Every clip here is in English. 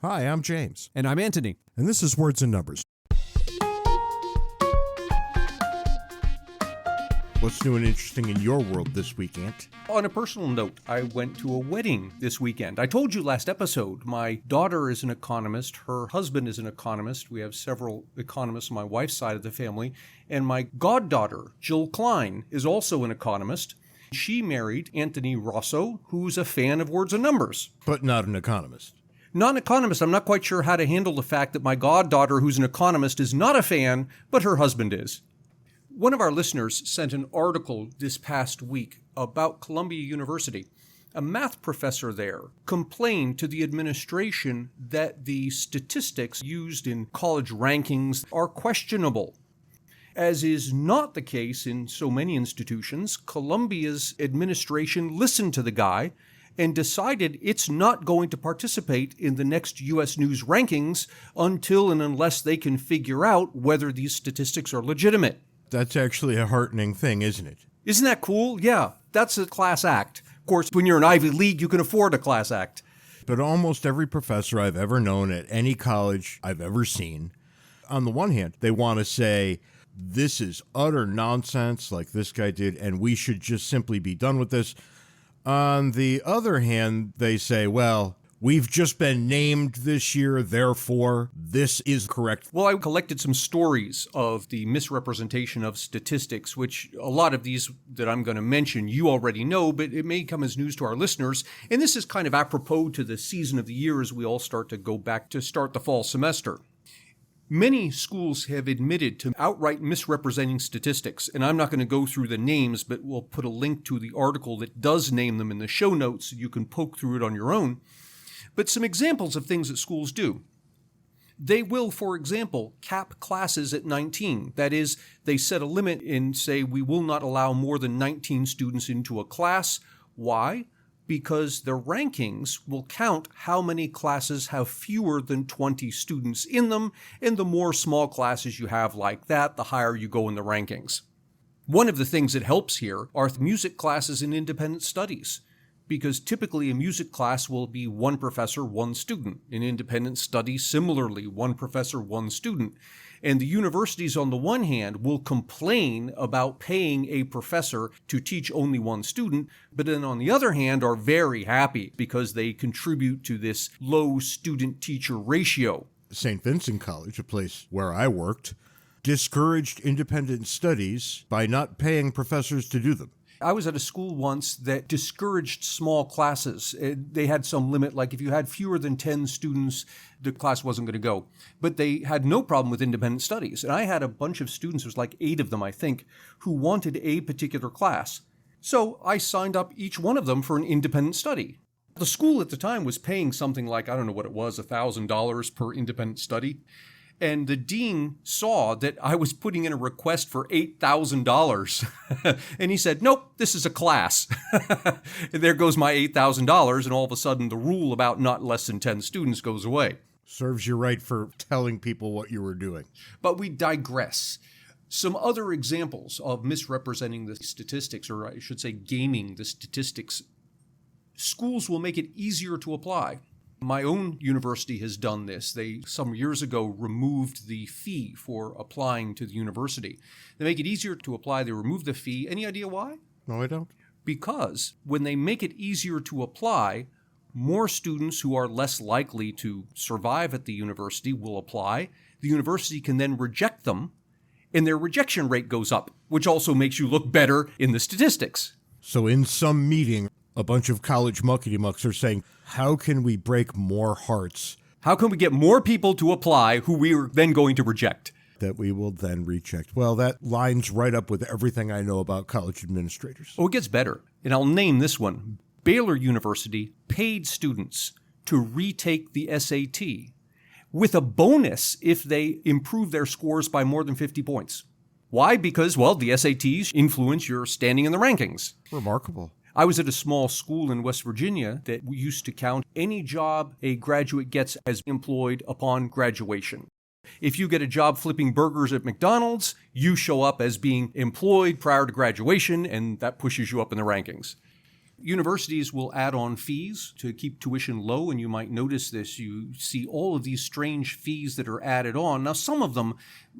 Hi, I'm James. And I'm Anthony. And this is Words and Numbers. What's new and interesting in your world this week, Ant? On a personal note, I went to a wedding this weekend. I told you last episode, my daughter is an economist, her husband is an economist. We have several economists on my wife's side of the family. And my goddaughter, Jill Klein, is also an economist. She married Anthony Rosso, who's a fan of Words and Numbers. But not an economist. Not an economist. I'm not quite sure how to handle the fact that my goddaughter, who's an economist, is not a fan, but her husband is. One of our listeners sent an article this past week about Columbia University. A math professor there complained to the administration that the statistics used in college rankings are questionable. As is not the case in so many institutions, Columbia's administration listened to the guy and decided it's not going to participate in the next U.S. News rankings until and unless they can figure out whether these statistics are legitimate. That's actually a heartening thing, isn't it? Isn't that cool? Yeah, that's a class act. Of course, when you're an Ivy League, you can afford a class act. But almost every professor I've ever known at any college I've ever seen, on the one hand, they want to say, this is utter nonsense like this guy did, and we should just simply be done with this. On the other hand, they say, well, we've just been named this year, therefore this is correct. Well, I collected some stories of the misrepresentation of statistics, which a lot of these that I'm going to mention you already know, but it may come as news to our listeners. And this is kind of apropos to the season of the year as we all start to go back to start the fall semester. Many schools have admitted to outright misrepresenting statistics, and I'm not going to go through the names, but we'll put a link to the article that does name them in the show notes so you can poke through it on your own. But some examples of things that schools do. They will, for example, cap classes at 19. That is, they set a limit and say we will not allow more than 19 students into a class. Why? Because the rankings will count how many classes have fewer than 20 students in them, and the more small classes you have like that, the higher you go in the rankings. One of the things that helps here are music classes and independent studies. Because typically a music class will be one professor, one student. In independent studies, similarly, one professor, one student. And the universities, on the one hand, will complain about paying a professor to teach only one student, but then on the other hand are very happy because they contribute to this low student-teacher ratio. St. Vincent College, a place where I worked, discouraged independent studies by not paying professors to do them. I was at a school once that discouraged small classes. They had some limit, like if you had fewer than 10 students, the class wasn't going to go. But they had no problem with independent studies. And I had a bunch of students, there was like 8 of them, I think, who wanted a particular class. So I signed up each one of them for an independent study. The school at the time was paying something like, I don't know what it was, $1,000 per independent study. And the dean saw that I was putting in a request for $8,000. And he said, nope, this is a class. And there goes my $8,000. And all of a sudden, the rule about not less than 10 students goes away. Serves you right for telling people what you were doing. But we digress. Some other examples of misrepresenting the statistics, or I should say gaming the statistics. Schools will make it easier to apply. My own university has done this. They, some years ago, removed the fee for applying to the university. They make it easier to apply. They remove the fee. Any idea why? No, I don't. Because when they make it easier to apply, more students who are less likely to survive at the university will apply. The university can then reject them, and their rejection rate goes up, which also makes you look better in the statistics. So in some meeting, a bunch of college muckety-mucks are saying, how can we break more hearts? How can we get more people to apply who we are then going to reject? That we will then reject. Well, that lines right up with everything I know about college administrators. Oh, it gets better. And I'll name this one. Baylor University paid students to retake the SAT with a bonus if they improve their scores by more than 50 points. Why? Because, well, the SATs influence your standing in the rankings. Remarkable. I was at a small school in West Virginia that used to count any job a graduate gets as employed upon graduation. If you get a job flipping burgers at McDonald's, you show up as being employed prior to graduation, and that pushes you up in the rankings. Universities will add on fees to keep tuition low, and you might notice this. You see all of these strange fees that are added on. Now, some of them,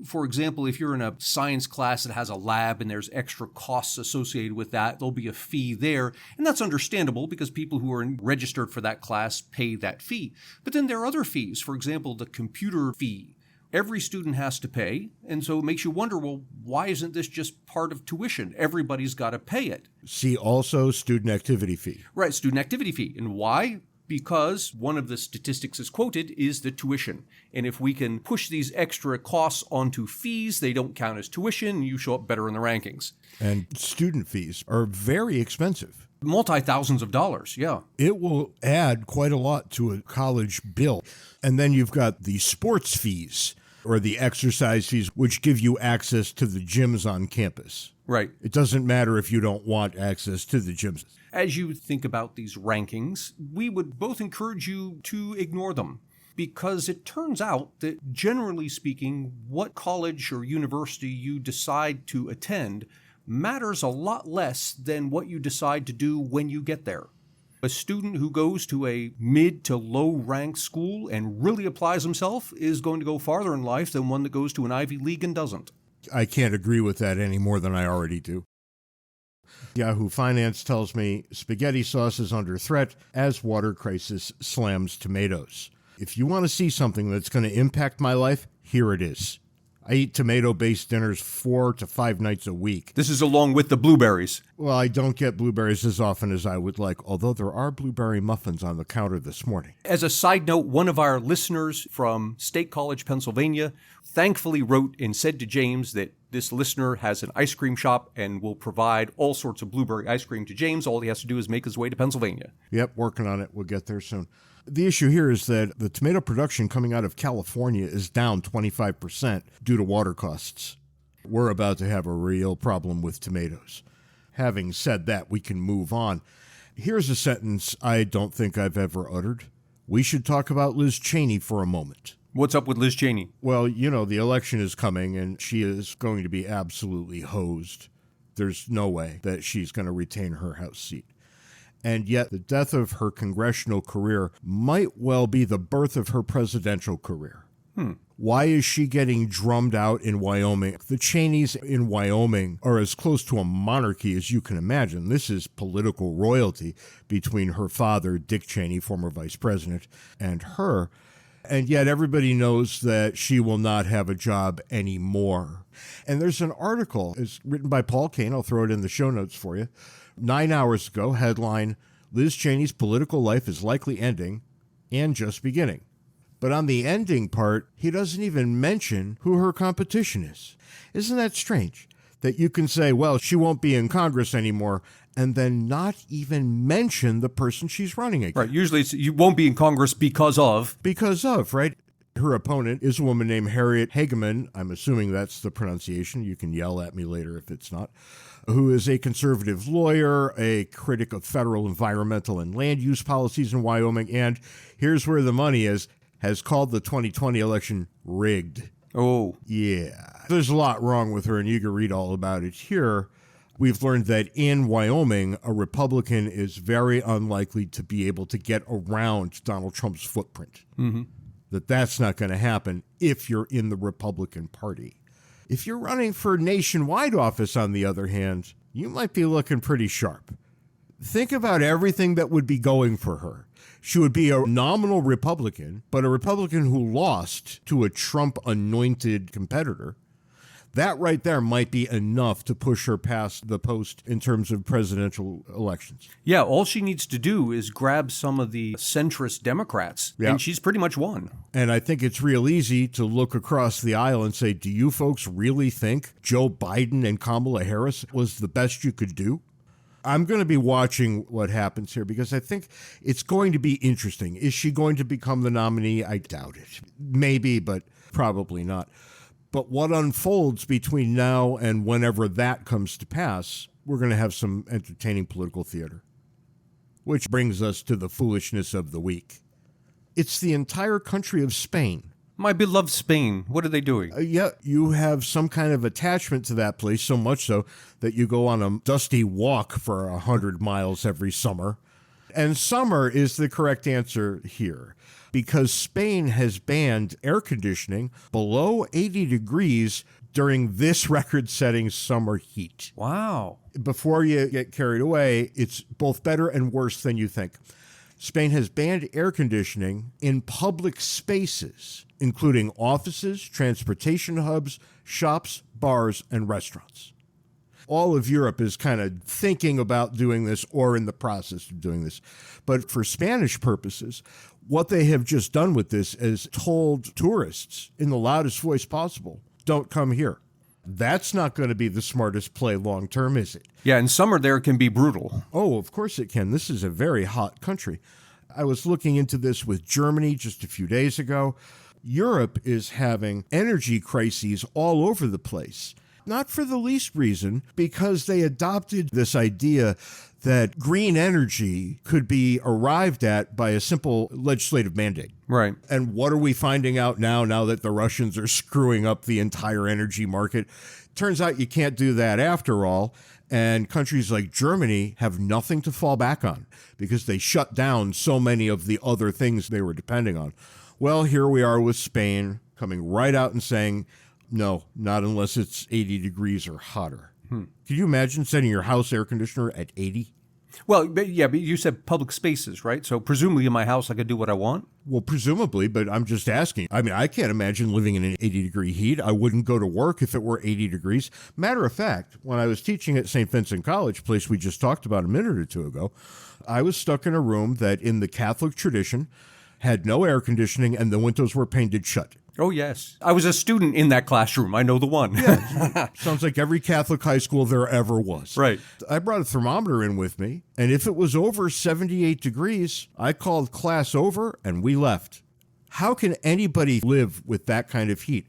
for example, if you're in a science class that has a lab and there's extra costs associated with that, there'll be a fee there. And that's understandable because people who are registered for that class pay that fee. But then there are other fees. For example, the computer fee. Every student has to pay, and so it makes you wonder, well, why isn't this just part of tuition? Everybody's got to pay it. See also student activity fee. Right, student activity fee. And why? Because one of the statistics is quoted is the tuition. And if we can push these extra costs onto fees, they don't count as tuition, you show up better in the rankings. And student fees are very expensive. Multi-thousands of dollars, yeah. It will add quite a lot to a college bill. And then you've got the sports fees or the exercise fees, which give you access to the gyms on campus. Right. It doesn't matter if you don't want access to the gyms. As you think about these rankings, we would both encourage you to ignore them, because it turns out that, generally speaking, what college or university you decide to attend matters a lot less than what you decide to do when you get there. A student who goes to a mid to low ranked school and really applies himself is going to go farther in life than one that goes to an Ivy League and doesn't. I can't agree with that any more than I already do. Yahoo Finance tells me spaghetti sauce is under threat as water crisis slams tomatoes. If you want to see something that's going to impact my life, here it is. I eat tomato-based dinners 4 to 5 nights a week. This is along with the blueberries. Well, I don't get blueberries as often as I would like, although there are blueberry muffins on the counter this morning. As a side note, one of our listeners from State College, Pennsylvania, thankfully wrote and said to James that this listener has an ice cream shop and will provide all sorts of blueberry ice cream to James. All he has to do is make his way to Pennsylvania. Yep, working on it. We'll get there soon. The issue here is that the tomato production coming out of California is down 25% due to water costs. We're about to have a real problem with tomatoes. Having said that, we can move on. Here's a sentence I don't think I've ever uttered. We should talk about Liz Cheney for a moment. What's up with Liz Cheney? Well, you know, the election is coming and she is going to be absolutely hosed. There's no way that she's going to retain her House seat. And yet the death of her congressional career might well be the birth of her presidential career. Why is she getting drummed out in Wyoming? The Cheneys in Wyoming are as close to a monarchy as you can imagine. This is political royalty between her father, Dick Cheney, former vice president, and her. And yet everybody knows that she will not have a job anymore. And there's an article, it's written by Paul Kane, I'll throw it in the show notes for you. 9 hours ago, headline, Liz Cheney's political life is likely ending and just beginning. But on the ending part, he doesn't even mention who her competition is. Isn't that strange? That you can say, well, she won't be in Congress anymore, and then not even mention the person she's running against. Right, usually you won't be in Congress because of. Because of, right? Her opponent is a woman named Harriet Hageman. I'm assuming that's the pronunciation. You can yell at me later if it's not. Who is a conservative lawyer, a critic of federal environmental and land use policies in Wyoming, and here's where the money is, has called the 2020 election rigged. Oh. Yeah. There's a lot wrong with her, and you can read all about it here. We've learned that in Wyoming, a Republican is very unlikely to be able to get around Donald Trump's footprint. Mm-hmm. That's not going to happen if you're in the Republican Party. If you're running for nationwide office, on the other hand, you might be looking pretty sharp. Think about everything that would be going for her. She would be a nominal Republican, but a Republican who lost to a Trump-anointed competitor. That right there might be enough to push her past the post in terms of presidential elections. Yeah, all she needs to do is grab some of the centrist Democrats, and she's pretty much won. And I think it's real easy to look across the aisle and say, do you folks really think Joe Biden and Kamala Harris was the best you could do? I'm going to be watching what happens here because I think it's going to be interesting. Is she going to become the nominee? I doubt it. Maybe, but probably not. But what unfolds between now and whenever that comes to pass, we're going to have some entertaining political theater. Which brings us to the foolishness of the week. It's the entire country of Spain My beloved Spain. What are they doing? Yeah, you have some kind of attachment to that place, so much so that you go on a dusty walk for 100 miles every summer. And summer is the correct answer here, because Spain has banned air conditioning below 80 degrees during this record-setting summer heat. Wow. Before you get carried away, it's both better and worse than you think. Spain has banned air conditioning in public spaces, including offices, transportation hubs, shops, bars, and restaurants. All of Europe is kind of thinking about doing this or in the process of doing this. But for Spanish purposes, what they have just done with this is told tourists in the loudest voice possible, don't come here. That's not going to be the smartest play long term, is it? Yeah, and summer there can be brutal. Oh, of course it can. This is a very hot country. I was looking into this with Germany just a few days ago. Europe is having energy crises all over the place. Not for the least reason, because they adopted this idea that green energy could be arrived at by a simple legislative mandate. Right. And what are we finding out now that the Russians are screwing up the entire energy market? Turns out you can't do that after all. And countries like Germany have nothing to fall back on because they shut down so many of the other things they were depending on. Well, here we are with Spain coming right out and saying, no, not unless it's 80 degrees or hotter. Can you imagine setting your house air conditioner at 80? Well, but you said public spaces, right? So presumably in my house I could do what I want? Well, presumably, but I'm just asking. I mean, I can't imagine living in an 80-degree heat. I wouldn't go to work if it were 80 degrees. Matter of fact, when I was teaching at St. Vincent College, place we just talked about a minute or two ago, I was stuck in a room that in the Catholic tradition had no air conditioning and the windows were painted shut. Oh, yes. I was a student in that classroom. I know the one. Yeah, sounds like every Catholic high school there ever was. Right. I brought a thermometer in with me, and if it was over 78 degrees, I called class over and we left. How can anybody live with that kind of heat?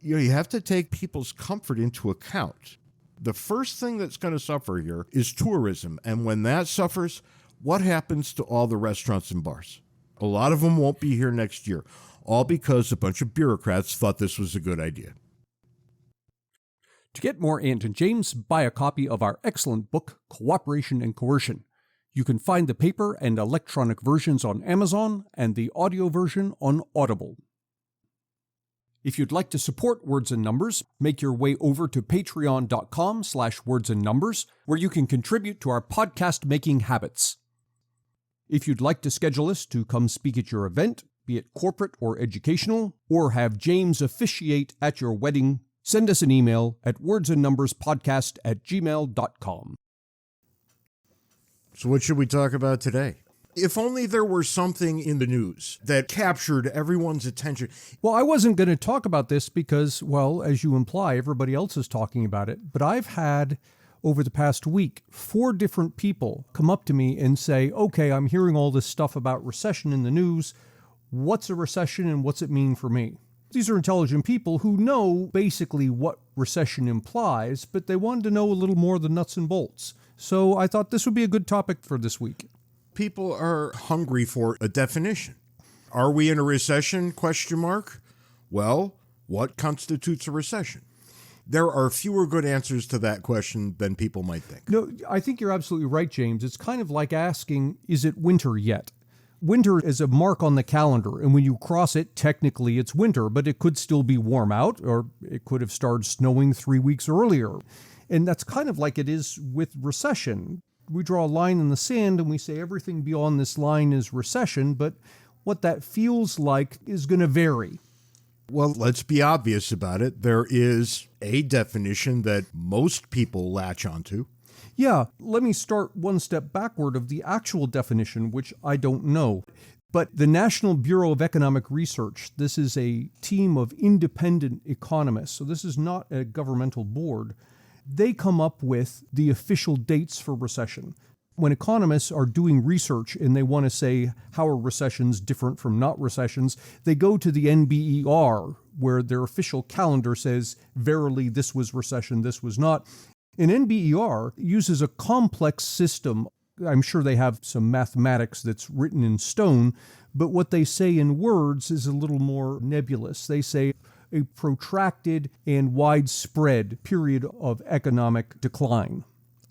You know, you have to take people's comfort into account. The first thing that's going to suffer here is tourism, and when that suffers, what happens to all the restaurants and bars? A lot of them won't be here next year. All because a bunch of bureaucrats thought this was a good idea. To get more Ant and James, buy a copy of our excellent book, Cooperation and Coercion. You can find the paper and electronic versions on Amazon and the audio version on Audible. If you'd like to support Words and Numbers, make your way over to patreon.com/wordsandnumbers, where you can contribute to our podcast-making habits. If you'd like to schedule us to come speak at your event, be it corporate or educational, or have James officiate at your wedding, send us an email at wordsandnumberspodcast@gmail.com. So what should we talk about today? If only there were something in the news that captured everyone's attention. Well, I wasn't going to talk about this because, well, as you imply, everybody else is talking about it. But I've had, over the past week, 4 different people come up to me and say, okay, I'm hearing all this stuff about recession in the news. What's a recession and what's it mean for me? These are intelligent people who know basically what recession implies, but they wanted to know a little more of the nuts and bolts. So I thought this would be a good topic for this week. People are hungry for a definition. Are we in a recession? ? Well, what constitutes a recession? There are fewer good answers to that question than people might think. No, I think you're absolutely right, James. It's kind of like asking, is it winter yet? Winter is a mark on the calendar, and when you cross it, technically it's winter, but it could still be warm out, or it could have started snowing 3 weeks earlier. And that's kind of like it is with recession. We draw a line in the sand and we say everything beyond this line is recession, but what that feels like is going to vary. Well, let's be obvious about it. There is a definition that most people latch onto. Yeah, let me start one step backward of the actual definition, which I don't know. But the National Bureau of Economic Research, this is a team of independent economists, so this is not a governmental board. They come up with the official dates for recession. When economists are doing research and they want to say how are recessions different from not recessions, they go to the NBER, where their official calendar says, verily, this was recession, this was not. And NBER uses a complex system I'm sure they have some mathematics that's written in stone, but what they say in words is a little more nebulous. They say a protracted and widespread period of economic decline.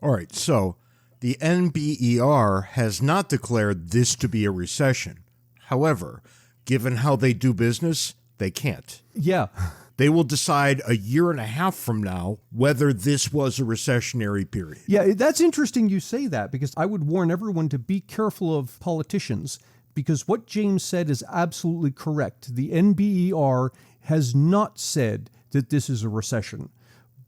All right, so the NBER has not declared this to be a recession. However, given how they do business, they can't. Yeah. They will decide a year and a half from now whether this was a recessionary period. Yeah, that's interesting you say that, because I would warn everyone to be careful of politicians, because what James said is absolutely correct. The NBER has not said that this is a recession,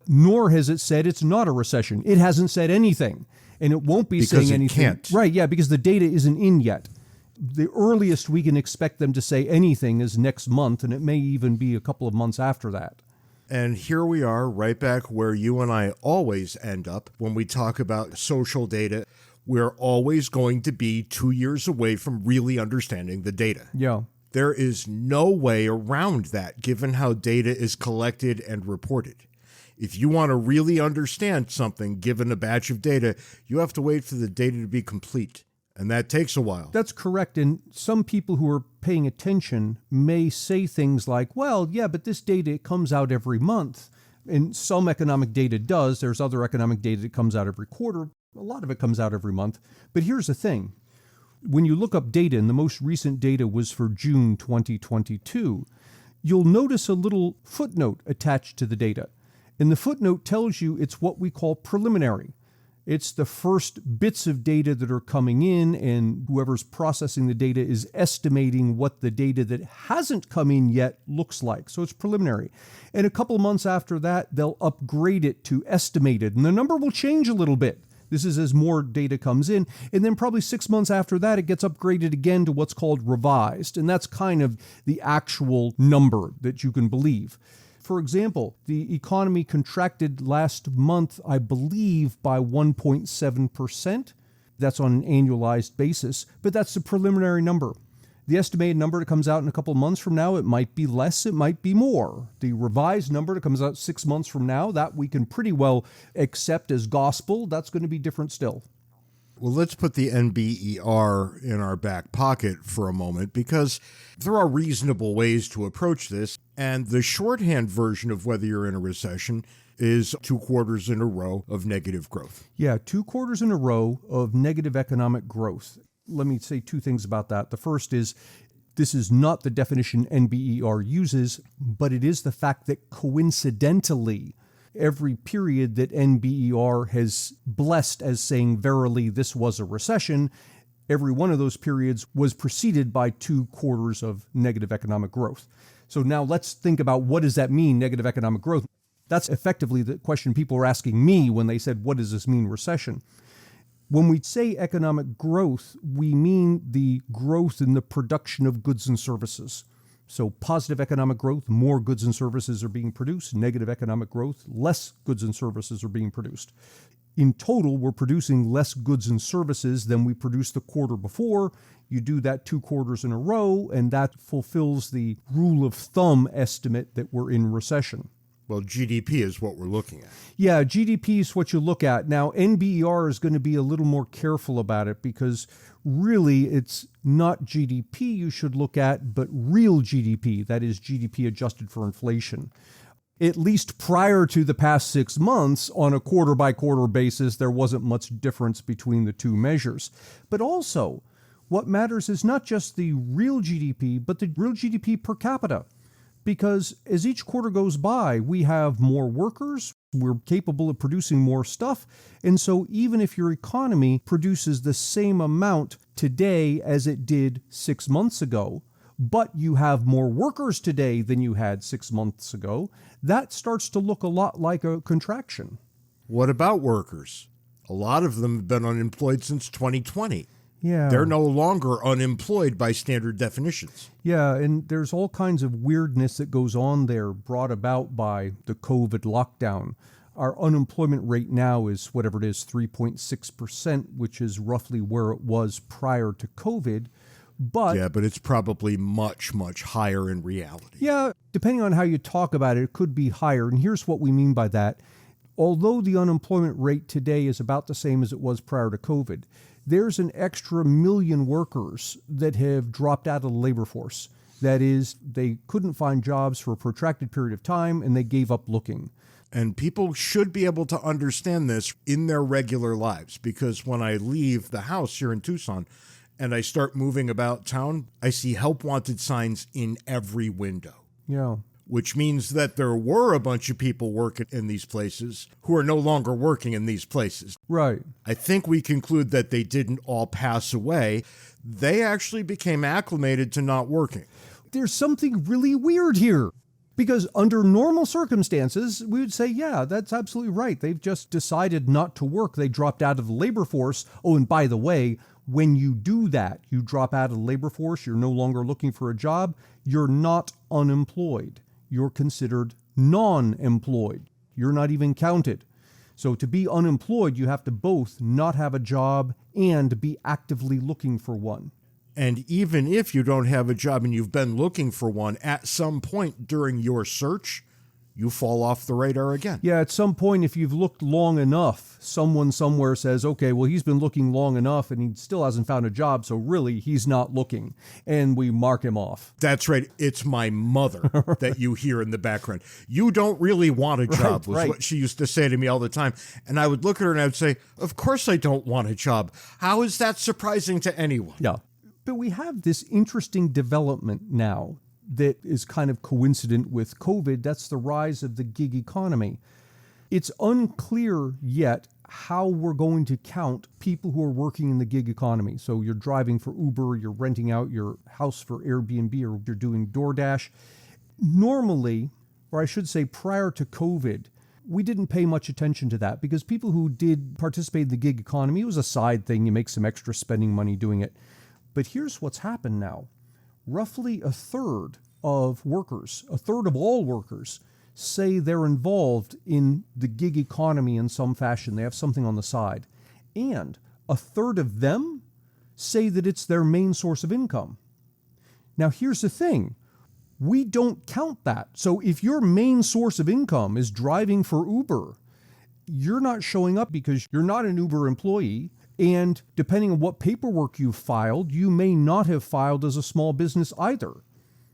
nor has it said it's not a recession. It hasn't said anything, and it won't be saying anything. Can't. Right, yeah, because the data isn't in yet. The earliest we can expect them to say anything is next month, and it may even be a couple of months after that. And here we are, right back where you and I always end up when we talk about social data. We're always going to be 2 years away from really understanding the data. Yeah. There is no way around that, given how data is collected and reported. If you want to really understand something, given a batch of data, you have to wait for the data to be complete. And that takes a while. That's correct. And some people who are paying attention may say things like, well, yeah, but this data comes out every month. And some economic data does. There's other economic data that comes out every quarter. A lot of it comes out every month. But here's the thing. When you look up data, and the most recent data was for June 2022, you'll notice a little footnote attached to the data. And the footnote tells you it's what we call preliminary. It's the first bits of data that are coming in, and whoever's processing the data is estimating what the data that hasn't come in yet looks like. So it's preliminary. And a couple of months after that, they'll upgrade it to estimated, and the number will change a little bit. This is as more data comes in. And then probably 6 months after that, it gets upgraded again to what's called revised. And that's kind of the actual number that you can believe. For example, the economy contracted last month, I believe, by 1.7%. That's on an annualized basis, but that's the preliminary number. The estimated number that comes out in a couple of months from now, it might be less, it might be more. The revised number that comes out 6 months from now, that we can pretty well accept as gospel, that's going to be different still. Well, let's put the NBER in our back pocket for a moment, because there are reasonable ways to approach this. And the shorthand version of whether you're in a recession is 2 quarters in a row of negative growth. Yeah, 2 quarters in a row of negative economic growth. Let me say 2 things about that. The first is, this is not the definition NBER uses, but it is the fact that coincidentally, every period that NBER has blessed as saying, verily, this was a recession, every one of those periods was preceded by 2 quarters of negative economic growth. So now let's think about, what does that mean, negative economic growth? That's effectively the question people were asking me when they said, what does this mean, recession? When we say economic growth, we mean the growth in the production of goods and services. So positive economic growth, more goods and services are being produced. Negative economic growth, less goods and services are being produced. In total, we're producing less goods and services than we produced the quarter before. You do that 2 quarters in a row, and that fulfills the rule of thumb estimate that we're in recession. Well, GDP is what we're looking at. Yeah, GDP is what you look at. Now, NBER is going to be a little more careful about it, because really it's not GDP you should look at, but real GDP, that is GDP adjusted for inflation. At least prior to the past 6 months, on a quarter-by-quarter basis, there wasn't much difference between the 2 measures. But also, what matters is not just the real GDP, but the real GDP per capita. Because as each quarter goes by, we have more workers, we're capable of producing more stuff, and so even if your economy produces the same amount today as it did 6 months ago, but you have more workers today than you had 6 months ago, that starts to look a lot like a contraction. What about workers? A lot of them have been unemployed since 2020. Yeah. They're no longer unemployed by standard definitions. Yeah, and there's all kinds of weirdness that goes on there brought about by the COVID lockdown. Our unemployment rate now is whatever it is, 3.6%, which is roughly where it was prior to COVID. But it's probably much, much higher in reality. Yeah, depending on how you talk about it, it could be higher. And here's what we mean by that. Although the unemployment rate today is about the same as it was prior to COVID, there's an extra million workers that have dropped out of the labor force. That is, they couldn't find jobs for a protracted period of time and they gave up looking. And people should be able to understand this in their regular lives, because when I leave the house here in Tucson and I start moving about town, I see help wanted signs in every window. Yeah. Which means that there were a bunch of people working in these places who are no longer working in these places. Right. I think we conclude that they didn't all pass away. They actually became acclimated to not working. There's something really weird here. Because under normal circumstances, we would say, yeah, that's absolutely right. They've just decided not to work. They dropped out of the labor force. Oh, and by the way, when you do that, you drop out of the labor force, you're no longer looking for a job, you're not unemployed. You're considered non-employed. You're not even counted. So to be unemployed, you have to both not have a job and be actively looking for one. And even if you don't have a job and you've been looking for one, at some point during your search, you fall off the radar again. Yeah, at some point, if you've looked long enough, someone somewhere says, okay, well, he's been looking long enough and he still hasn't found a job, so really, he's not looking. And we mark him off. That's right. It's my mother that you hear in the background. You don't really want a job, was what she used to say to me all the time. And I would look at her and I would say, of course I don't want a job. How is that surprising to anyone? Yeah. But we have this interesting development now that is kind of coincident with COVID. That's the rise of the gig economy. It's unclear yet how we're going to count people who are working in the gig economy. So you're driving for Uber, you're renting out your house for Airbnb, or you're doing DoorDash. Normally, or I should say prior to COVID, we didn't pay much attention to that because people who did participate in the gig economy, it was a side thing. You make some extra spending money doing it. But here's what's happened now. Roughly a third of workers, a third of all workers, say they're involved in the gig economy in some fashion. They have something on the side. And a third of them say that it's their main source of income. Now, here's the thing. We don't count that. So if your main source of income is driving for Uber, you're not showing up because you're not an Uber employee. And depending on what paperwork you filed, you may not have filed as a small business either.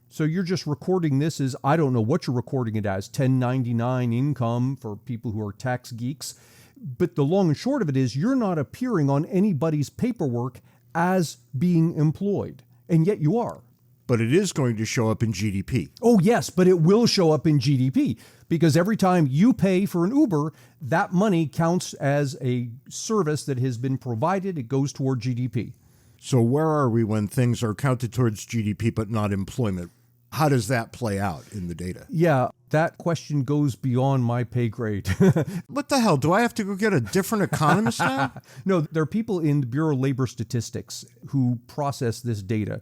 So you're just recording this as, I don't know what you're recording it as, 1099 income for people who are tax geeks. But the long and short of it is you're not appearing on anybody's paperwork as being employed. And yet you are. But it is going to show up in GDP. Oh, yes, but it will show up in GDP because every time you pay for an Uber, that money counts as a service that has been provided. It goes toward GDP. So where are we when things are counted towards GDP but not employment? How does that play out in the data? Yeah, that question goes beyond my pay grade. What the hell? Do I have to go get a different economist now? No, there are people in the Bureau of Labor Statistics who process this data,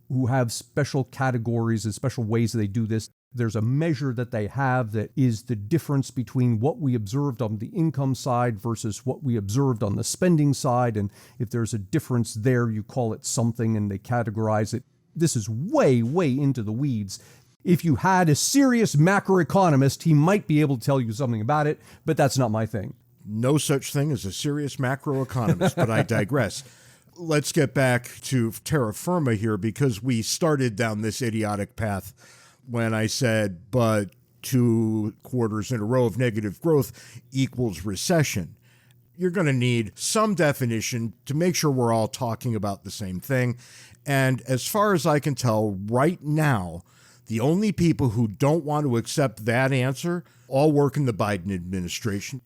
who have special categories and special ways that they do this. There's a measure that they have that is the difference between what we observed on the income side versus what we observed on the spending side. And if there's a difference there, you call it something and they categorize it. This is way, way into the weeds. If you had a serious macroeconomist, he might be able to tell you something about it, but that's not my thing. No such thing as a serious macroeconomist, but I digress. Let's get back to terra firma here because we started down this idiotic path when I said, but 2 quarters in a row of negative growth equals recession. You're going to need some definition to make sure we're all talking about the same thing. And as far as I can tell right now, the only people who don't want to accept that answer all work in the Biden administration.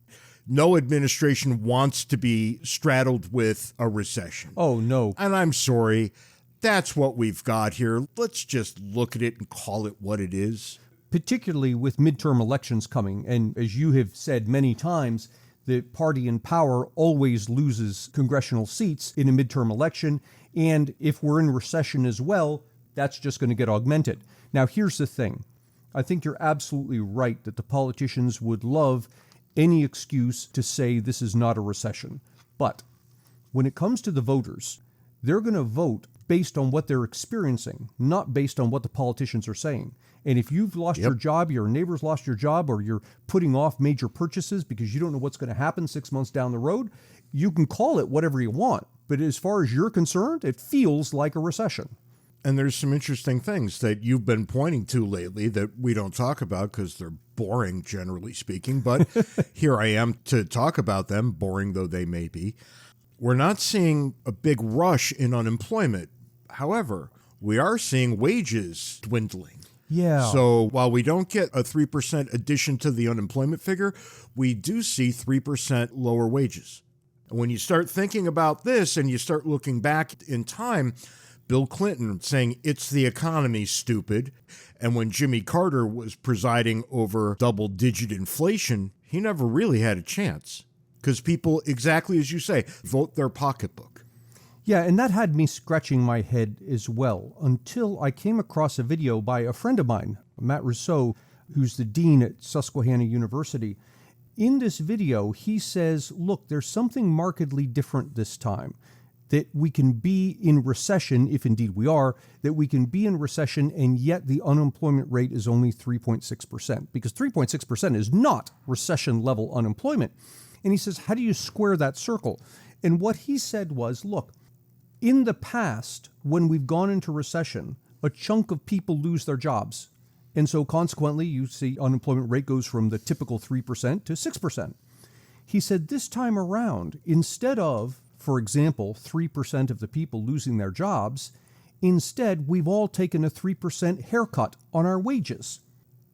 No administration wants to be straddled with a recession. Oh, no. And I'm sorry, that's what we've got here. Let's just look at it and call it what it is. Particularly with midterm elections coming. And as you have said many times, the party in power always loses congressional seats in a midterm election. And if we're in recession as well, that's just going to get augmented. Now, here's the thing. I think you're absolutely right that the politicians would love any excuse to say this is not a recession. But when it comes to the voters, they're going to vote based on what they're experiencing, not based on what the politicians are saying. And if you've lost your job, your neighbor's lost your job, or you're putting off major purchases because you don't know what's going to happen 6 months down the road, you can call it whatever you want. But as far as you're concerned, it feels like a recession. And there's some interesting things that you've been pointing to lately that we don't talk about because they're boring, generally speaking. But here I am to talk about them, boring though they may be. We're not seeing a big rush in unemployment. However, we are seeing wages dwindling. Yeah. So while we don't get a 3% addition to the unemployment figure, we do see 3% lower wages. And when you start thinking about this and you start looking back in time, Bill Clinton saying it's the economy, stupid. And when Jimmy Carter was presiding over double-digit inflation, he never really had a chance. Because people, exactly as you say, vote their pocketbook. Yeah, and that had me scratching my head as well, until I came across a video by a friend of mine, Matt Rousseau, who's the dean at Susquehanna University. In this video, he says, look, there's something markedly different this time. That we can be in recession, if indeed we are, that we can be in recession and yet the unemployment rate is only 3.6%, because 3.6% is not recession-level unemployment. And he says, how do you square that circle? And what he said was, look, in the past, when we've gone into recession, a chunk of people lose their jobs. And so consequently, you see unemployment rate goes from the typical 3% to 6%. He said this time around, instead of, for example, 3% of the people losing their jobs, instead, we've all taken a 3% haircut on our wages.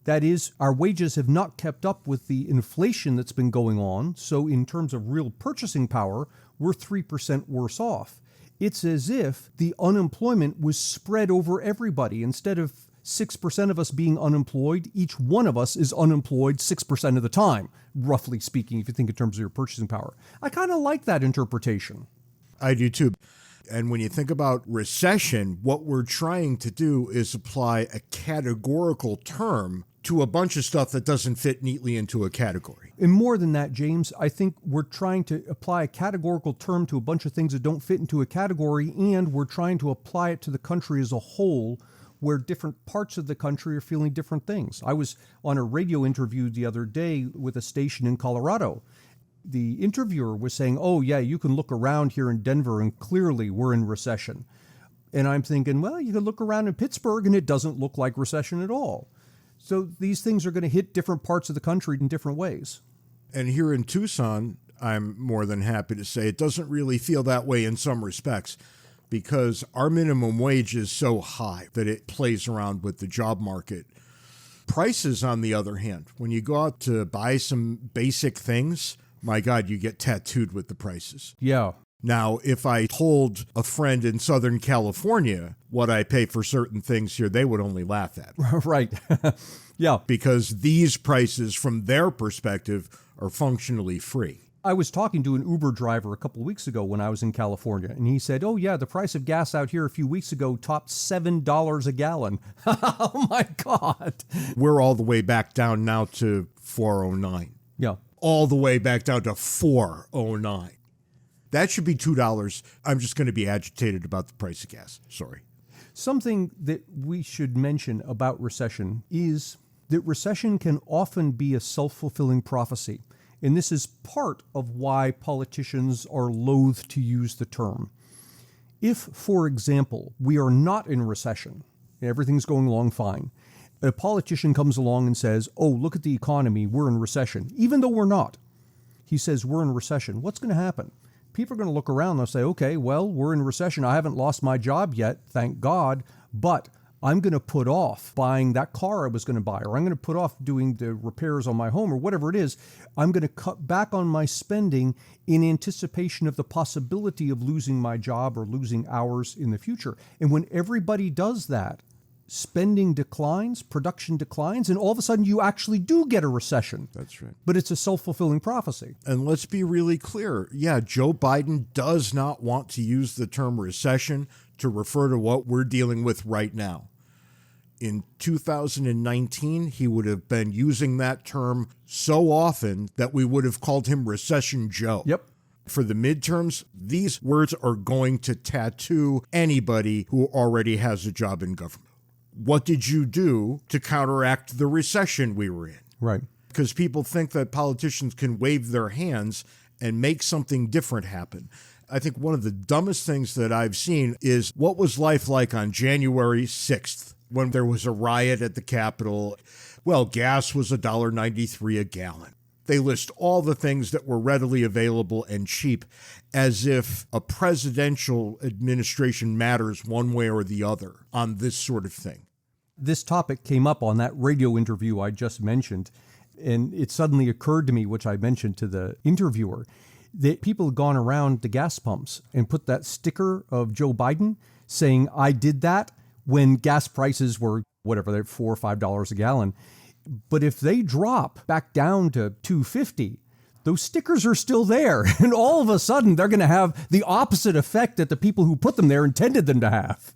That is, our wages have not kept up with the inflation that's been going on, so in terms of real purchasing power, we're 3% worse off. It's as if the unemployment was spread over everybody. Instead of 6% of us being unemployed, each one of us is unemployed 6% of the time, roughly speaking, if you think in terms of your purchasing power. I kind of like that interpretation. I do too. And when you think about recession, what we're trying to do is apply a categorical term to a bunch of stuff that doesn't fit neatly into a category. And more than that, James, I think we're trying to apply a categorical term to a bunch of things that don't fit into a category, and we're trying to apply it to the country as a whole, where different parts of the country are feeling different things. I was on a radio interview the other day with a station in Colorado. The interviewer was saying, oh, yeah, you can look around here in Denver and clearly we're in recession. And I'm thinking, well, you can look around in Pittsburgh and it doesn't look like recession at all. So these things are going to hit different parts of the country in different ways. And here in Tucson, I'm more than happy to say it doesn't really feel that way in some respects, because our minimum wage is so high that it plays around with the job market. Prices, on the other hand, when you go out to buy some basic things, my God, you get tattooed with the prices. Yeah. Now, if I told a friend in Southern California what I pay for certain things here, they would only laugh at me. Right. Yeah. Because these prices, from their perspective, are functionally free. I was talking to an Uber driver a couple of weeks ago when I was in California, and he said, oh, yeah, the price of gas out here a few weeks ago topped $7 a gallon. Oh, my God. We're all the way back down now to $4.09. Yeah. All the way back down to $4.09. That should be $2. I'm just going to be agitated about the price of gas. Sorry. Something that we should mention about recession is that recession can often be a self-fulfilling prophecy. And this is part of why politicians are loath to use the term. If, for example, we are not in recession, everything's going along fine, a politician comes along and says, oh, look at the economy, we're in recession, even though we're not. He says, we're in recession. What's going to happen? People are going to look around and they'll say, okay, well, we're in recession. I haven't lost my job yet, thank God, but I'm going to put off buying that car I was going to buy, or I'm going to put off doing the repairs on my home, or whatever it is. I'm going to cut back on my spending in anticipation of the possibility of losing my job or losing hours in the future. And when everybody does that, spending declines, production declines, and all of a sudden you actually do get a recession. That's right. But it's a self-fulfilling prophecy. And let's be really clear. Yeah, Joe Biden does not want to use the term recession to refer to what we're dealing with right now. In 2019, he would have been using that term so often that we would have called him Recession Joe. Yep. For the midterms, these words are going to tattoo anybody who already has a job in government. What did you do to counteract the recession we were in? Right. Because people think that politicians can wave their hands and make something different happen. I think one of the dumbest things that I've seen is what was life like on January 6th when there was a riot at the Capitol? Well, gas was $1.93 a gallon. They list all the things that were readily available and cheap as if a presidential administration matters one way or the other on this sort of thing. This topic came up on that radio interview I just mentioned, and it suddenly occurred to me, which I mentioned to the interviewer, that people had gone around the gas pumps and put that sticker of Joe Biden saying, I did that when gas prices were, whatever, they're $4 or $5 a gallon. But if they drop back down to $2.50, those stickers are still there. And all of a sudden, they're going to have the opposite effect that the people who put them there intended them to have.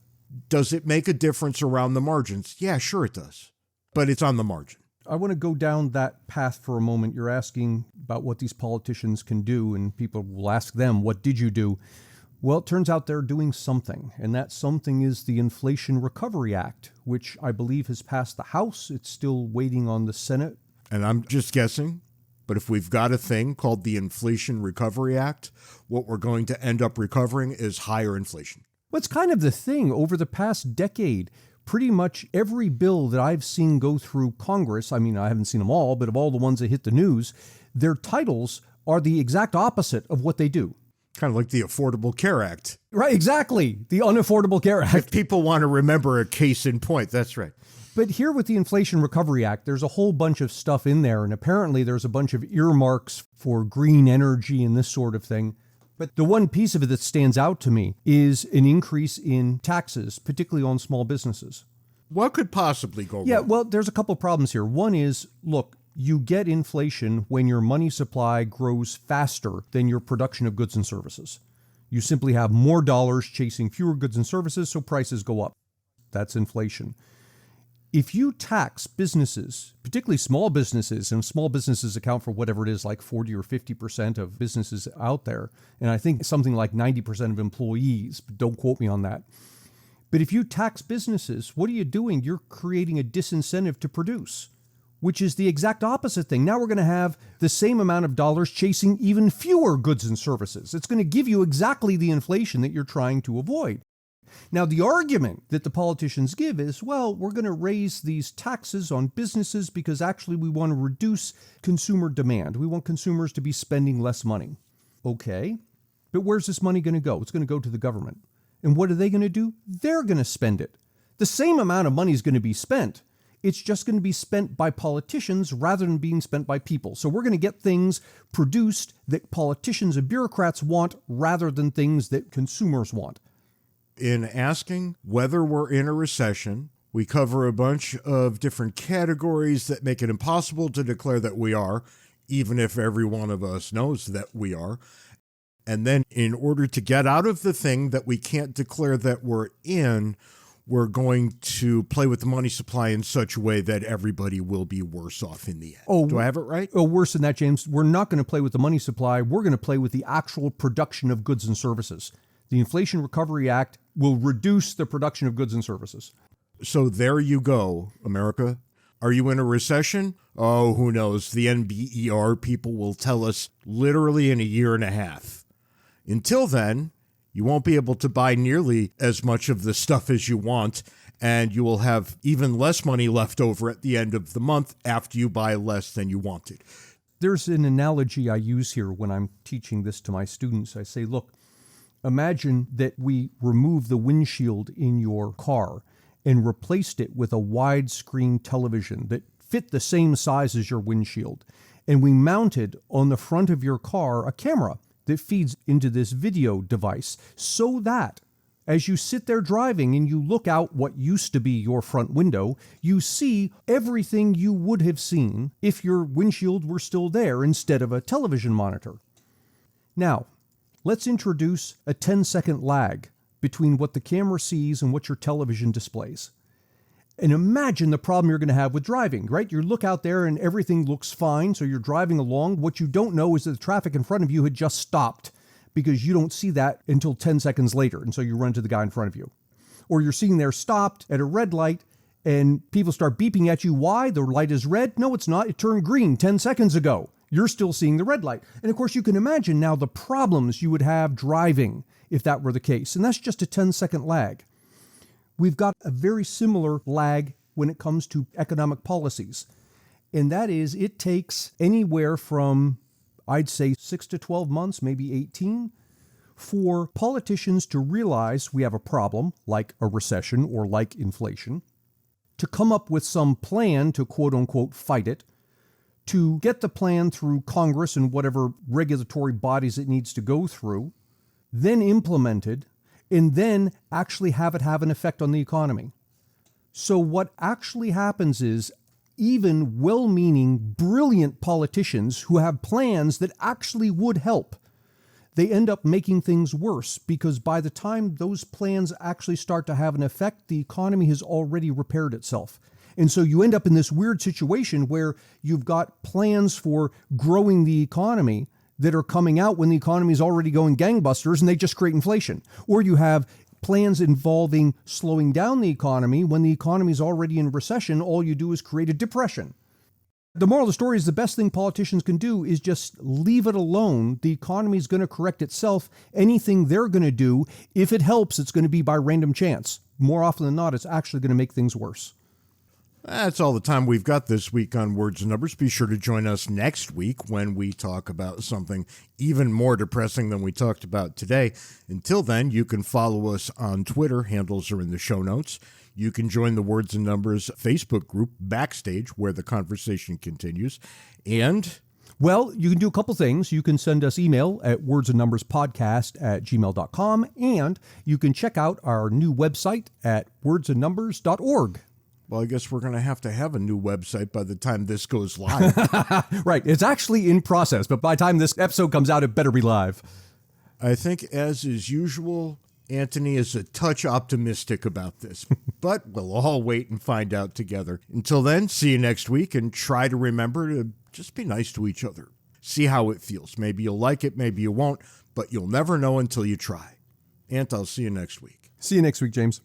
Does it make a difference around the margins? Yeah, sure it does. But it's on the margin. I want to go down that path for a moment. You're asking about what these politicians can do, and people will ask them, what did you do? Well, it turns out they're doing something, and that something is the Inflation Recovery Act, which I believe has passed the House. It's still waiting on the Senate. And I'm just guessing, but if we've got a thing called the Inflation Recovery Act, what we're going to end up recovering is higher inflation. Well, it's kind of the thing. Over the past decade, pretty much every bill that I've seen go through Congress, I mean, I haven't seen them all, but of all the ones that hit the news, their titles are the exact opposite of what they do. Kind of like the Affordable Care Act. Right, exactly. The Unaffordable Care Act. If people want to remember a case in point, that's right. But here with the Inflation Recovery Act, there's a whole bunch of stuff in there, and apparently there's a bunch of earmarks for green energy and this sort of thing. But the one piece of it that stands out to me is an increase in taxes, particularly on small businesses. What could possibly go wrong? Yeah, well, there's a couple of problems here. One is, look, you get inflation when your money supply grows faster than your production of goods and services. You simply have more dollars chasing fewer goods and services, so prices go up. That's inflation. If you tax businesses, particularly small businesses, and small businesses account for whatever it is, like 40 or 50% of businesses out there, and I think something like 90% of employees, but don't quote me on that. But if you tax businesses, what are you doing? You're creating a disincentive to produce, which is the exact opposite thing. Now we're going to have the same amount of dollars chasing even fewer goods and services. It's going to give you exactly the inflation that you're trying to avoid. Now, the argument that the politicians give is, well, we're going to raise these taxes on businesses because actually we want to reduce consumer demand. We want consumers to be spending less money. Okay, but where's this money going to go? It's going to go to the government. And what are they going to do? They're going to spend it. The same amount of money is going to be spent. It's just going to be spent by politicians rather than being spent by people. So we're going to get things produced that politicians and bureaucrats want rather than things that consumers want. In asking whether we're in a recession, we cover a bunch of different categories that make it impossible to declare that we are, even if every one of us knows that we are. And then in order to get out of the thing that we can't declare that we're in, we're going to play with the money supply in such a way that everybody will be worse off in the end. Oh, do I have it right? Oh, worse than that, James. We're not going to play with the money supply. We're going to play with the actual production of goods and services. The Inflation Recovery Act will reduce the production of goods and services. So there you go, America. Are you in a recession? Oh, who knows? The NBER people will tell us literally in a year and a half. Until then, you won't be able to buy nearly as much of the stuff as you want, and you will have even less money left over at the end of the month after you buy less than you wanted. There's an analogy I use here when I'm teaching this to my students. I say, look, imagine that we remove the windshield in your car and replaced it with a widescreen television that fit the same size as your windshield. And we mounted on the front of your car a camera that feeds into this video device so that as you sit there driving and you look out what used to be your front window, you see everything you would have seen if your windshield were still there instead of a television monitor. Now, let's introduce a 10-second lag between what the camera sees and what your television displays. And imagine the problem you're going to have with driving, right? You look out there and everything looks fine, so you're driving along. What you don't know is that the traffic in front of you had just stopped because you don't see that until 10 seconds later, and so you run to the guy in front of you. Or you're sitting there stopped at a red light and people start beeping at you. Why? The light is red? No, it's not. It turned green 10 seconds ago. You're still seeing the red light. And of course, you can imagine now the problems you would have driving if that were the case. And that's just a 10-second lag. We've got a very similar lag when it comes to economic policies. And that is, it takes anywhere from, I'd say, 6 to 12 months, maybe 18, for politicians to realize we have a problem, like a recession or like inflation, to come up with some plan to quote-unquote fight it, to get the plan through Congress and whatever regulatory bodies it needs to go through, then implemented, and then actually have it have an effect on the economy. So what actually happens is even well-meaning, brilliant politicians who have plans that actually would help, they end up making things worse because by the time those plans actually start to have an effect, the economy has already repaired itself. And so you end up in this weird situation where you've got plans for growing the economy that are coming out when the economy is already going gangbusters and they just create inflation. Or you have plans involving slowing down the economy when the economy is already in recession. All you do is create a depression. The moral of the story is the best thing politicians can do is just leave it alone. The economy is going to correct itself. Anything they're going to do, if it helps, it's going to be by random chance. More often than not, it's actually going to make things worse. That's all the time we've got this week on Words and Numbers. Be sure to join us next week when we talk about something even more depressing than we talked about today. Until then, you can follow us on Twitter. Handles are in the show notes. You can join the Words and Numbers Facebook group, Backstage, where the conversation continues. And well, you can do a couple things. You can send us email at wordsandnumberspodcast@gmail.com, and you can check out our new website at wordsandnumbers.org. Well, I guess we're going to have a new website by the time this goes live. Right. It's actually in process, but by the time this episode comes out, it better be live. I think, as is usual, Anthony is a touch optimistic about this, but we'll all wait and find out together. Until then, see you next week, and try to remember to just be nice to each other. See how it feels. Maybe you'll like it, maybe you won't, but you'll never know until you try. Ant, I'll see you next week. See you next week, James.